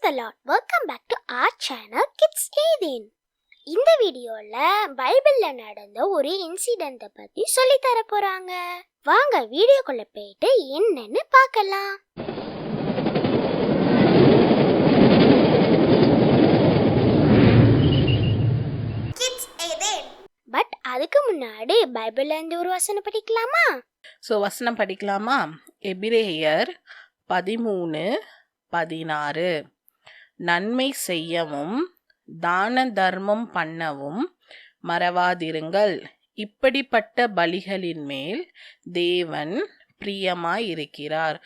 the Lord. Welcome back to our channel Kids Aidin. இந்த வீடியோல பைபிள்ல நடந்த ஒரு இன்சிடென்ட் பத்தி சொல்லி தர போறாங்க. வாங்க வீடியோக்குள்ள போயிட்டு என்னன்னு பார்க்கலாம். Kids Aidin. பட் அதுக்கு முன்னாடி பைபிள்ல இருந்து ஒரு வசனம் படிக்கலாமா? வசனம் படிக்கலாமா? எபிரேயர் 13:16. நன்மை செய்யவும் தான தர்மம் பண்ணவும் மறவாதிருங்கள், இப்படிப்பட்ட பலிகளின் மேல் தேவன் பிரியமாய் இருக்கிறார்.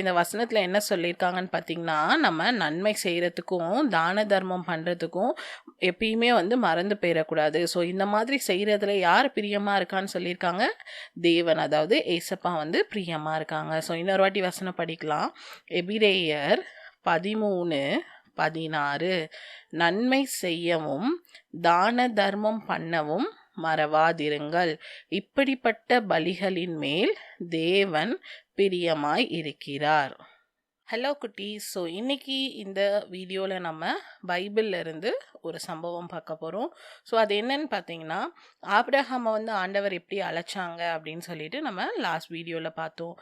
இந்த வசனத்துல என்ன சொல்லியிருக்காங்கன்னு பார்த்தீங்கன்னா, நம்ம நன்மை செய்யறதுக்கும் தான தர்மம் பண்றதுக்கும் எப்பயுமே மறந்து போயிடக்கூடாது. இந்த மாதிரி செய்யறதுல யார் பிரியமா இருக்கான்னு சொல்லியிருக்காங்க? தேவன், அதாவது ஏசப்பா பிரியமா இருக்காங்க. இன்னொரு வாட்டி வசனம் படிக்கலாம். எபிரேயர் 13:16. நன்மை செய்யவும் தான தர்மம் பண்ணவும் மறவாதிருங்கள், இப்படிப்பட்ட பலிகளின் மேல் தேவன் பிரியமாய் இருக்கிறார். ஹலோ குட்டீஸ். இன்னைக்கு இந்த வீடியோவில் நம்ம பைபிள்ல இருந்து ஒரு சம்பவம் பார்க்க போகிறோம். அது என்னன்னு பார்த்தீங்கன்னா, ஆபிரகாமை ஆண்டவர் எப்படி அழைச்சாங்க அப்படின்னு சொல்லிட்டு நம்ம லாஸ்ட் வீடியோவில் பார்த்தோம்.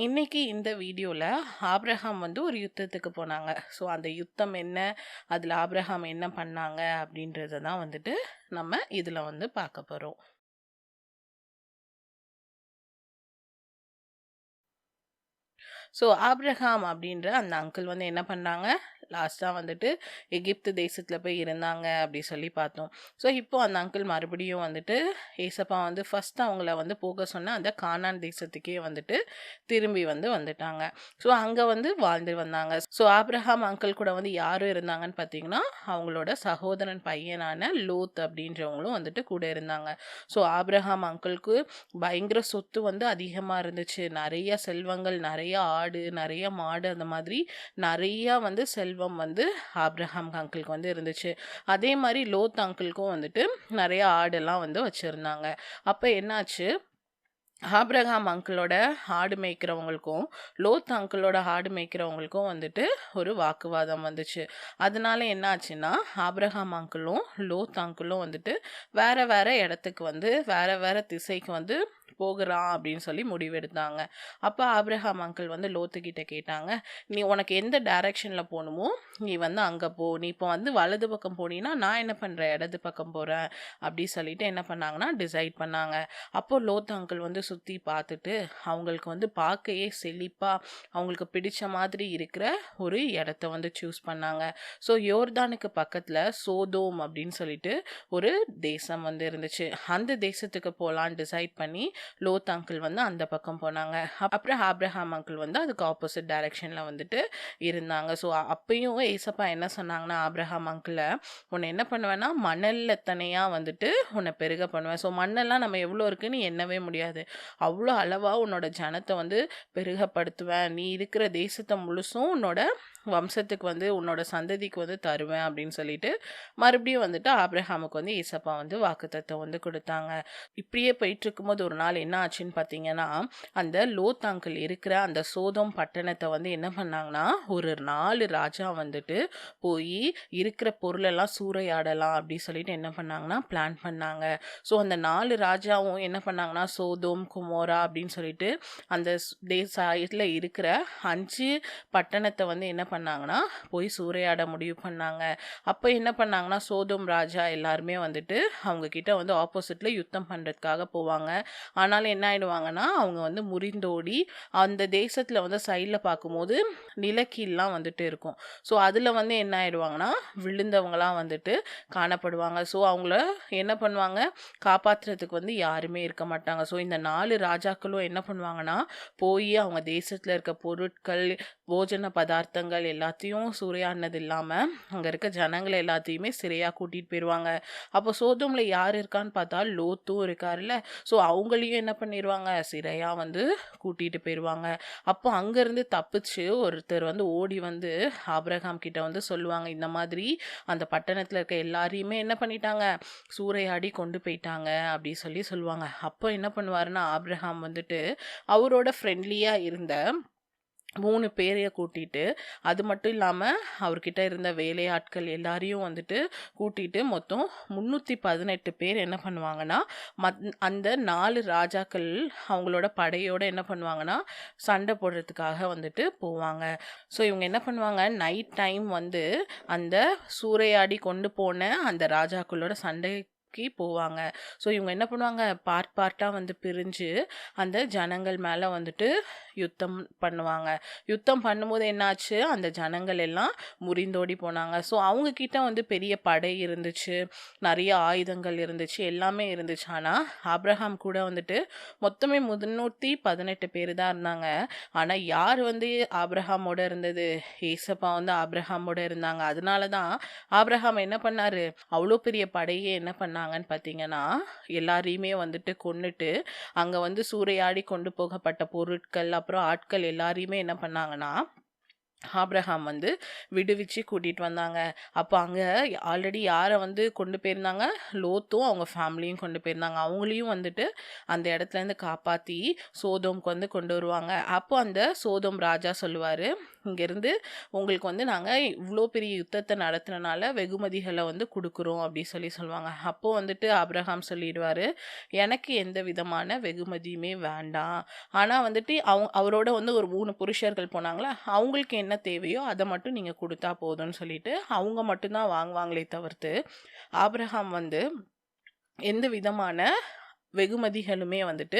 இன்னைக்கு இந்த வீடியோவில் ஆபிரகாம் ஒரு யுத்தத்துக்கு போனாங்க. அந்த யுத்தம் என்ன, அதில் ஆபிரகாம் என்ன பண்ணாங்க அப்படின்றத தான் நம்ம இதில் பார்க்க போகிறோம். ஆபிரகாம் அப்படின்ற அந்த அங்கிள் என்ன பண்ணாங்க, லாஸ்ட்டாக எகிப்து தேசத்தில் போய் இருந்தாங்க அப்படி சொல்லி பார்த்தோம். இப்போ அந்த அங்கிள் மறுபடியும் ஏசப்பா ஃபஸ்ட் அவங்கள போக சொன்ன அந்த கானான் தேசத்துக்கே திரும்பி வந்துட்டாங்க. அங்கே வாழ்ந்து வந்தாங்க. ஆபிரகாம் அங்கிள் கூட யாரும் இருந்தாங்கன்னு பார்த்தீங்கன்னா, அவங்களோட சகோதரன் பையனான லோத் அப்படின்றவங்களும் கூட இருந்தாங்க. ஆபிரகாம் அங்கிளுக்கு பயங்கர சொத்து அதிகமாக இருந்துச்சு. நிறைய செல்வங்கள், நிறைய ஆடு, நிறைய மாடு, அந்த மாதிரி நிறைய செல்வம் ஆபிரகாம் அங்கிளுக்கு இருந்துச்சு. அதே மாதிரி லோத் அங்கிளுக்கும் நிறைய ஆடெல்லாம் வச்சிருந்தாங்க. அப்ப என்னாச்சு, ஆபிரகாம் அங்கிளோட ஆடு மேய்க்கிறவங்களுக்கும் லோத் அங்கிளோட ஆடு மேய்க்கிறவங்களுக்கும் ஒரு வாக்குவாதம் வந்துச்சு. அதனால என்ன ஆச்சுன்னா, ஆபிரகாம் அங்கிளும் லோத் அங்கிளும் வேற வேற இடத்துக்கு வேற வேற திசைக்கு போகிறான் அப்படின்னு சொல்லி முடிவெடுத்தாங்க. அப்போ ஆபிரகாம் அங்கிள் லோத்துக்கிட்ட கேட்டாங்க, நீ உனக்கு எந்த டைரக்ஷனில் போகணுமோ நீ அங்கே போ, நீ இப்போ வலது பக்கம் போனீங்கன்னா நான் என்ன பண்ணுறேன், இடது பக்கம் போகிறேன் அப்படி சொல்லிட்டு என்ன பண்ணாங்கன்னா டிசைட் பண்ணாங்க. அப்போ லோத் அங்கிள் சுற்றி பார்த்துட்டு அவங்களுக்கு பார்க்கையே செழிப்பாக அவங்களுக்கு பிடிச்ச மாதிரி இருக்கிற ஒரு இடத்த சூஸ் பண்ணாங்க. யோர்தானுக்கு பக்கத்தில் சோதோம் அப்படின்னு சொல்லிட்டு ஒரு தேசம் இருந்துச்சு. அந்த தேசத்துக்கு போகலான்னு டிசைட் பண்ணி லோத் அங்கிள் அந்த பக்கம் போனாங்க. அப்புறம் ஆபிரகாம் அங்கிள் அதுக்கு ஆப்போசிட் டைரக்ஷனில் இருந்தாங்க. அப்பயும் ஏசப்பா என்ன சொன்னாங்கன்னா, ஆபிரகாம் அங்கிள உன்னை என்ன பண்ணுவேன்னா மணலில் தனியாக உன்னை பெருக பண்ணுவேன். மண்ணெல்லாம் நம்ம எவ்வளோ இருக்குன்னு எண்ணவே முடியாது, அவ்வளோ அளவாக உன்னோட ஜனத்தை பெருகப்படுத்துவேன், நீ இருக்கிற தேசத்தை முழுசும் உன்னோட வம்சத்துக்கு உன்னோட சந்ததிக்கு தருவேன் அப்படின்னு சொல்லிட்டு மறுபடியும் ஆபிரகாமுக்கு ஏசப்பா வாக்குத்தத்தம் கொடுத்தாங்க. இப்படியே போயிட்டு இருக்கும்போது ஒரு நாள் என்ன ஆச்சுன்னு பார்த்தீங்கன்னா, அந்த லோத் அங்கிள் இருக்கிற அந்த சோதோம் பட்டணத்தை என்ன பண்ணாங்கன்னா, ஒரு 4 ராஜா போய் இருக்கிற பொருளெல்லாம் சூறையாடலாம் அப்படி சொல்லிட்டு என்ன பண்ணாங்கன்னா பிளான் பண்ணாங்க. அந்த 4 ராஜாவும் என்ன பண்ணாங்கன்னா, சோதோம் குமோரா அப்படின்னு சொல்லிட்டு அந்த தேசத்தில் இருக்கிற 5 பட்டணத்தை என்ன பண்ணாங்கன்னா போய் சூறையாட முடிவு பண்ணாங்க. அப்போ என்ன பண்ணாங்கன்னா, சோதோம் ராஜா எல்லாருமே அவங்க கிட்ட ஆப்போசிட்ல யுத்தம் பண்றதுக்காக போவாங்க. ஆனாலும் என்ன ஆயிடுவாங்கன்னா, அவங்க முறிந்தோடி அந்த தேசத்துல சைடில் பார்க்கும்போது நிலக்கீல்லாம் இருக்கும். அதுல என்ன ஆயிடுவாங்கன்னா விழுந்தவங்களாம் காணப்படுவாங்க. அவங்கள என்ன பண்ணுவாங்க, காப்பாற்றுறதுக்கு யாருமே இருக்க மாட்டாங்க. இந்த 4 ராஜாக்களும் என்ன பண்ணுவாங்கன்னா போய் அவங்க தேசத்துல இருக்க பொருட்கள், போஜன பதார்த்தங்கள் எல்லாத்தையும் சூறையாடினது இல்லாமல் அங்கே இருக்க ஜனங்களை எல்லாத்தையுமே சிறையாக கூட்டிகிட்டு போயிடுவாங்க. அப்போ சோதோமில் யார் இருக்கான்னு பார்த்தா லோத்தும் இருக்காருல்ல. அவங்களையும் என்ன பண்ணிடுவாங்க, சிறையாக கூட்டிகிட்டு போயிடுவாங்க. அப்போ அங்கேருந்து தப்பிச்சு ஒருத்தர் ஓடி ஆபிரகாம் கிட்ட சொல்லுவாங்க, இந்த மாதிரி அந்த பட்டணத்தில் இருக்க எல்லாரையுமே என்ன பண்ணிட்டாங்க, சூறையாடி கொண்டு போயிட்டாங்க அப்படி சொல்லுவாங்க. அப்போ என்ன பண்ணுவாருன்னா, ஆபிரகாம் அவரோட ஃப்ரெண்ட்லியாக இருந்த 3 பேரைய கூட்டிட்டு, அது மட்டும் இல்லாம அவர்கிட்ட இருந்த வேலையாட்கள் எல்லாரையும் வந்துட்டு கூட்டிட்டு மொத்தம் 318 பேர் என்ன பண்ணுவாங்கன்னா, அந்த 4 ராஜாக்கள் அவங்களோட படையோட என்ன பண்ணுவாங்கன்னா, சண்டை போடுறதுக்காக வந்துட்டு போவாங்க. ஸோ இவங்க என்ன பண்ணுவாங்க, நைட் டைம் வந்து அந்த சூறையாடி கொண்டு போன அந்த ராஜாக்களோட சண்டைக்கு போவாங்க. ஸோ இவங்க என்ன பண்ணுவாங்க, பார்ட்டா வந்து பிரிஞ்சு அந்த ஜனங்கள் மேல வந்துட்டு யுத்தம் பண்ணுவாங்க. யுத்தம் பண்ணும்போது என்னாச்சு, அந்த ஜனங்கள் எல்லாம் முறிந்தோடி போனாங்க. ஸோ அவங்க கிட்ட வந்து பெரிய படை இருந்துச்சு, நிறைய ஆயுதங்கள் இருந்துச்சு, எல்லாமே இருந்துச்சு. ஆனால் ஆபிரகாம் கூட வந்துட்டு மொத்தமே 318 பேர் தான் இருந்தாங்க. ஆனால் யார் வந்து ஆபிரகாமோட இருந்தது, ஏசப்பா வந்து ஆபிரகாமோட இருந்தாங்க. அதனால தான் ஆபிரகாம் என்ன பண்ணாரு, அவ்வளோ பெரிய படையே என்ன பண்ணாங்கன்னு பார்த்தீங்கன்னா, எல்லாரையுமே வந்துட்டு கொன்னுட்டு அங்கே வந்து சூறையாடி கொண்டு போகப்பட்ட பொருட்கள் அப்புறம் ஆட்கள் எல்லாரையுமே என்ன பண்ணாங்கன்னா, ஆபிரகாம் வந்து விடுவிச்சு கூட்டிட்டு வந்தாங்க. அப்போ அங்கே ஆல்ரெடி யாரை வந்து கொண்டு போயிருந்தாங்க, லோத்தும் அவங்க ஃபேமிலியும் கொண்டு போயிருந்தாங்க. அவங்களையும் வந்துட்டு அந்த இடத்துலேருந்து காப்பாற்றி சோதோம்க்கு வந்து கொண்டு வருவாங்க. அப்போ அந்த சோதோம் ராஜா சொல்லுவார், இங்கேருந்து உங்களுக்கு வந்து நாங்கள் இவ்வளோ பெரிய யுத்தத்தை நடத்துனனால வெகுமதிகளை வந்து கொடுக்குறோம் அப்படி சொல்லுவாங்க. அப்போ வந்துட்டு ஆபிரகாம் சொல்லிடுவார், எனக்கு எந்த விதமான வெகுமதியுமே வேண்டாம், ஆனால் வந்துட்டு அவரோட வந்து ஒரு 3 புருஷர்கள் போனாங்களா, அவங்களுக்கு என்ன தேவையோ அதை மட்டும் நீங்கள் கொடுத்தா போதும்னு சொல்லிட்டு அவங்க மட்டும்தான் வாங்குவாங்களே தவிர்த்து ஆபிரகாம் வந்து எந்த விதமான வெகுமதிகளுமே வந்துட்டு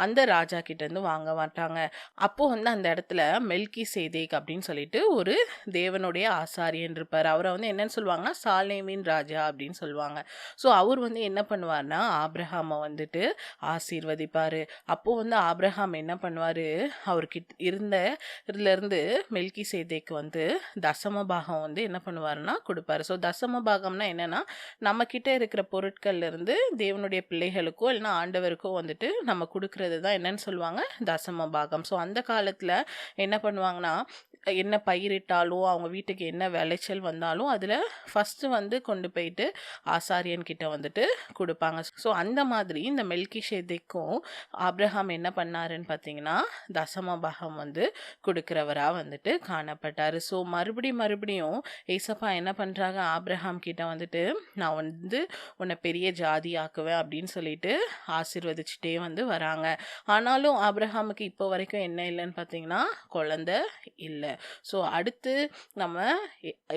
அந்த ராஜா கிட்ட இருந்து வாங்க மாட்டாங்க. அப்போ வந்து அந்த இடத்துல மெல்கி சேதேக் அப்படின்னு சொல்லிட்டு ஒரு தேவனுடைய ஆசாரியன் இருப்பார். அவரை வந்து என்னன்னு சொல்லுவாங்கன்னா, சாலேமின் ராஜா அப்படின்னு சொல்லுவாங்க. ஸோ அவர் வந்து என்ன பண்ணுவார்னா, ஆபிரகாமை வந்துட்டு ஆசீர்வதிப்பார். அப்போ வந்து ஆபிரகாம் என்ன பண்ணுவார், அவர்கிட்ட இதுலேருந்து மெல்கி சேதேக்கு வந்து தசம பாகம் வந்து என்ன பண்ணுவாருன்னா கொடுப்பாரு. ஸோ தசம பாகம்னா என்னன்னா, நம்ம கிட்ட இருக்கிற பொருட்கள்ல இருந்து தேவனுடைய பிள்ளைகளுக்கோ இல்லைன்னா ஆண்டவருக்கோ வந்துட்டு நம்ம கொடுக்கறது தான் என்னன்னு சொல்லுவாங்க, தசம பாகம். ஸோ அந்த காலத்தில் என்ன பண்ணுவாங்கன்னா, என்ன பயிரிட்டாலும் அவங்க வீட்டுக்கு என்ன விளைச்சல் வந்தாலும் அதில் ஃபஸ்ட்டு வந்து கொண்டு போயிட்டு ஆசாரியன் கிட்ட வந்துட்டு கொடுப்பாங்க. ஸோ அந்த மாதிரி இந்த மெல்கி சேதேக்கும் ஆபிரகாம் என்ன பண்ணாருன்னு பார்த்தீங்கன்னா, தசம பாகம் வந்து கொடுக்குறவராக வந்துட்டு காணப்பட்டார். ஸோ மறுபடியும் ஏசப்பா என்ன பண்ணுறாங்க, ஆபிரகாம் கிட்ட வந்துட்டு நான் வந்து உன்னை பெரிய ஜாதி ஆக்குவேன் அப்படின்னு சொல்லிட்டு ஆசீர்வதிச்சுட்டே வந்து வராங்க. ஆனாலும் ஆபிரகாமுக்கு இப்போ வரைக்கும் என்ன இல்லைன்னு பார்த்தீங்கன்னா, குழந்தை இல்லை. ஸோ அடுத்து நம்ம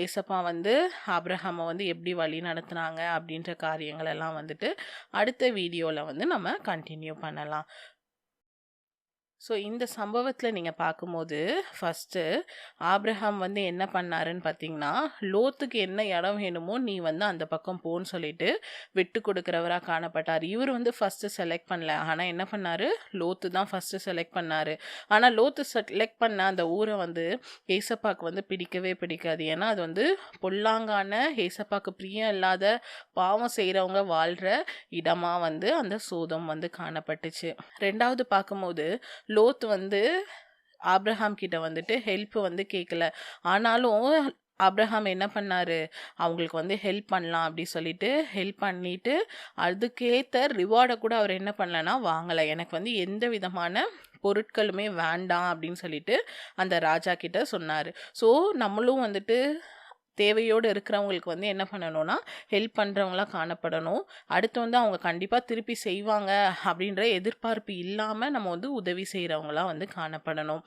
ஏசப்பா வந்து ஆபிரகாமை வந்து எப்படி வழி நடத்துனாங்க அப்படின்ற காரியங்கள் எல்லாம் வந்துட்டு அடுத்த வீடியோவில் வந்து நம்ம கண்டினியூ பண்ணலாம். ஸோ இந்த சம்பவத்தில் நீங்கள் பார்க்கும்போது ஃபஸ்ட்டு ஆபிரகாம் வந்து என்ன பண்ணாருன்னு பார்த்தீங்கன்னா, லோத்துக்கு என்ன இடம் வேணுமோ நீ வந்து அந்த பக்கம் போன்னு சொல்லிட்டு விட்டு கொடுக்குறவராக காணப்பட்டார். இவர் வந்து ஃபஸ்ட்டு செலக்ட் பண்ணல, ஆனால் என்ன பண்ணார், லோத்து தான் ஃபஸ்ட்டு செலக்ட் பண்ணார். ஆனால் லோத்து செலக்ட் பண்ண அந்த ஊரை வந்து ஏசப்பாக்கு வந்து பிடிக்கவே பிடிக்காது. ஏன்னா அது வந்து பொல்லாங்கான, ஏசப்பாக்கு பிரியம் இல்லாத, பாவம் செய்கிறவங்க வாழ்கிற இடமாக வந்து அந்த சோதம் வந்து காணப்பட்டுச்சு. ரெண்டாவது பார்க்கும்போது லோத் வந்து ஆபிரகாம் கிட்ட வந்துட்டு ஹெல்ப் வந்து கேட்கல. ஆனாலும் ஆபிரகாம் என்ன பண்ணாரு, அவங்களுக்கு வந்து ஹெல்ப் பண்ணலாம் அப்படி சொல்லிட்டு ஹெல்ப் பண்ணிட்டு அதுக்கேற்ற ரிவார்டை கூட அவர் என்ன பண்ணலன்னா வாங்கலை. எனக்கு வந்து எந்த விதமான பொருட்களுமே வேண்டாம் அப்படின்னு சொல்லிட்டு அந்த ராஜா கிட்ட சொன்னார். ஸோ நம்மளும் வந்துட்டு தேவையோடு இருக்கிறவங்களுக்கு வந்து என்ன பண்ணணும்னா ஹெல்ப் பண்ணுறவங்களாம் காணப்படணும். அடுத்து வந்து அவங்க கண்டிப்பாக திருப்பி செய்வாங்க அப்படின்ற எதிர்பார்ப்பு இல்லாமல் நம்ம வந்து உதவி செய்கிறவங்களாம் வந்து காணப்படணும்.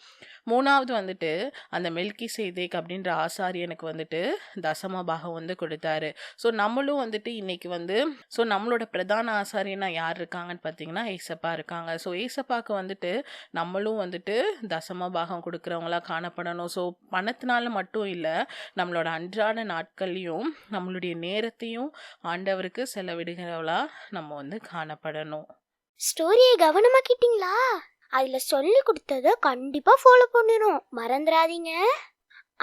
மூணாவது வந்துட்டு அந்த மெல்கி சேதேக் அப்படின்ற ஆசாரியனுக்கு வந்துட்டு தசம பாகம் வந்து கொடுத்தாரு. ஸோ நம்மளும் வந்துட்டு இன்னைக்கு வந்து நம்மளோட பிரதான ஆசாரியனா யார் இருக்காங்கன்னு பார்த்தீங்கன்னா ஏசப்பா இருக்காங்க. ஸோ ஏசப்பாவுக்கு வந்துட்டு நம்மளும் வந்துட்டு தசம பாகம் கொடுக்குறவங்களா காணப்படணும். ஸோ பணத்தினால மட்டும் இல்லை, நம்மளோட அன்றாட நாட்கள்லையும் நம்மளுடைய நேரத்தையும் ஆண்டவருக்கு செலவிடுகிறவளா நம்ம வந்து காணப்படணும். ஸ்டோரியை கவனமா கேட்டீங்களா? அதுல சொல்லி கொடுத்தத கண்டிப்பா ஃபாலோ பண்ணிடும், மறந்துடாதீங்க.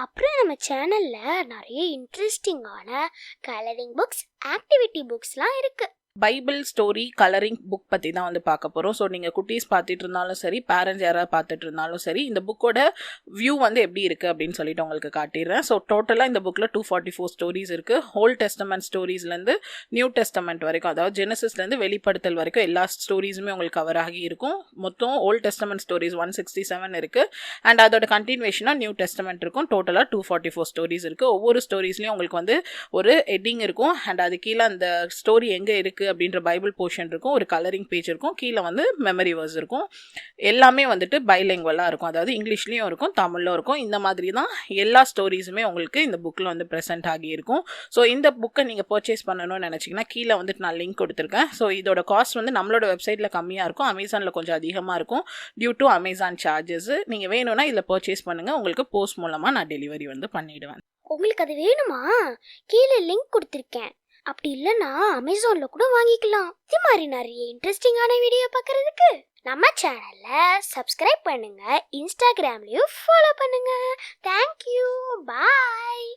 அப்புறம் நம்ம சேனல்ல நிறைய இன்ட்ரெஸ்டிங்கான கலரிங் புக்ஸ், ஆக்டிவிட்டி புக்ஸ்லாம் இருக்கு. பைபிள் ஸ்டோரி கலரிங் புக் பற்றி தான் வந்து பார்க்க போகிறோம். ஸோ நீங்கள் குட்டீஸ் பார்த்துட்டு இருந்தாலும் சரி, பேரண்ட்ஸ் யாராவது பார்த்துட்டு இருந்தாலும் சரி, இந்த புக்கோட வியூ வந்து எப்படி இருக்குது அப்படின்னு சொல்லிட்டு உங்களுக்கு காட்டிடுறேன். ஸோ டோட்டலாக இந்த புக்கில் 244 ஸ்டோரிஸ் இருக்குது. ஓல்ட் டெஸ்டமெண்ட் ஸ்டோரிஸ்லேருந்து நியூ டெஸ்டமெண்ட் வரைக்கும், அதாவது ஜெனசிஸ்லேருந்து வெளிப்படுத்தல் வரைக்கும் எல்லா ஸ்டோரிஸுமே உங்களுக்கு கவர் ஆகி இருக்கும். மொத்தம் ஓல்ட் டெஸ்டமெண்ட் ஸ்டோரிஸ் 167 இருக்குது. அண்ட் அதோட கண்டினியூஷனாக நியூ டெஸ்டமெண்ட் இருக்கும். டோட்டலாக 244 ஸ்டோரிஸ் இருக்குது. ஒவ்வொரு ஸ்டோரிஸ்லையும் உங்களுக்கு வந்து ஒரு ஹெட்டிங் இருக்கும். அண்ட் அது கீழே அந்த ஸ்டோரி எங்கே இருக்குது அப்படின்ற பைபிள் போர்ஷன் இருக்கும். ஒரு கலரிங் பேஜ் இருக்கும். கீழே வந்து மெமரி வேர்ஸ் இருக்கும். எல்லாமே வந்துட்டு பைலிங்குவலாக இருக்கும். அதாவது இங்கிலீஷ்லேயும் இருக்கும், தமிழ்லும் இருக்கும். இந்த மாதிரி தான் எல்லா ஸ்டோரிஸுமே உங்களுக்கு இந்த புக்கில் வந்து ப்ரெசென்ட் ஆகியிருக்கும். ஸோ இந்த புக்கை நீங்கள் பர்ச்சேஸ் பண்ணணும்னு நினச்சிங்கன்னா கீழே வந்துட்டு நான் லிங்க் கொடுத்துருக்கேன். ஸோ இதோட காஸ்ட் வந்து நம்மளோட வெப்சைட்டில் கம்மியாக இருக்கும், அமேசானில் கொஞ்சம் அதிகமாக இருக்கும் டியூ டு அமேசான் சார்ஜஸ். நீங்கள் வேணும்னா இதில் பர்ச்சேஸ் பண்ணுங்கள். உங்களுக்கு போஸ்ட் மூலமாக நான் டெலிவரி வந்து பண்ணிவிடுவேன். உங்களுக்கு அது வேணுமா? கீழே லிங்க் கொடுத்துருக்கேன். அப்படி இல்லைன்னா அமேசான்ல கூட வாங்கிக்கலாம். இது மாதிரி நிறைய இன்ட்ரெஸ்டிங்கான வீடியோ பார்க்கறதுக்கு நம்ம சேனலை சப்ஸ்கிரைப் பண்ணுங்க, இன்ஸ்டாகிராம்லயும் ஃபாலோ பண்ணுங்க. தேங்க்யூ, பாய்.